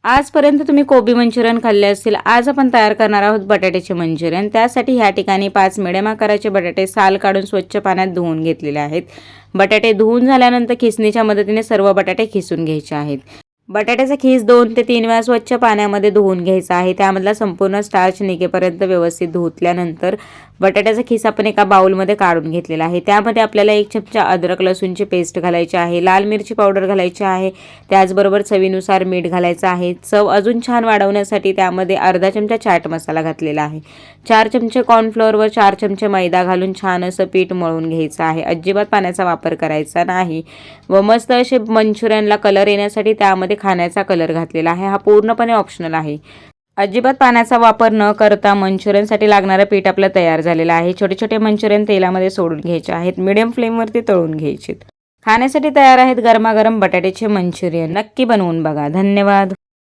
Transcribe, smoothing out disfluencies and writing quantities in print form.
आजपर्यंत तुम्ही कोबी मंचुरियन खाल्ले असतील. आज आपण तयार करणार आहोत बटाट्याचे मंचुरियन. त्यासाठी ह्या ठिकाणी 5 मिडियम आकाराचे बटाटे साल काढून स्वच्छ पाण्यात धुवून घेतलेले आहेत. बटाटे धुवून झाल्यानंतर खिसणीच्या मदतीने सर्व बटाटे खिसून घ्यायचे आहेत. बटाट्याचा खीस 2 ते 3 वेळा स्वच्छ पाण्यामध्ये धुवून घ्यायचा आहे. त्यामधला संपूर्ण स्टार्च निघेपर्यंत व्यवस्थित धुतल्यानंतर बटाट्याचा खीस आपण एका बाउलमध्ये काढून घेतलेला आहे. त्यामध्ये आपल्याला 1 चमचा अद्रक लसूणची पेस्ट घालायची आहे, लाल मिरची पावडर घालायची आहे, त्याचबरोबर चवीनुसार मीठ घालायचं आहे. चव अजून छान वाढवण्यासाठी त्यामध्ये अर्धा चमचा चाट मसाला घातलेला आहे. 4 चमचे कॉर्नफ्लोअर व 4 चमचे मैदा घालून छान असं पीठ मळून घ्यायचं आहे. अजिबात पाण्याचा वापर करायचा नाही व मस्त असे मंचुरियनला कलर येण्यासाठी त्यामध्ये खाण्याचा कलर घातलेला आहे. हा पूर्णपणे ऑप्शनल आहे. अजिबात पाण्याचा वापर न करता मंचुरियनसाठी लागणारं पीठ आपलं तयार झालेलं आहे. छोटे छोटे मंचुरियन तेलामध्ये सोडून घ्यायचे आहेत. मीडियम फ्लेमवरती तळून घ्यायचे. खाण्यासाठी तयार आहेत गरमागरम बटाट्याचे मंचुरियन. नक्की बनवून बघा. धन्यवाद.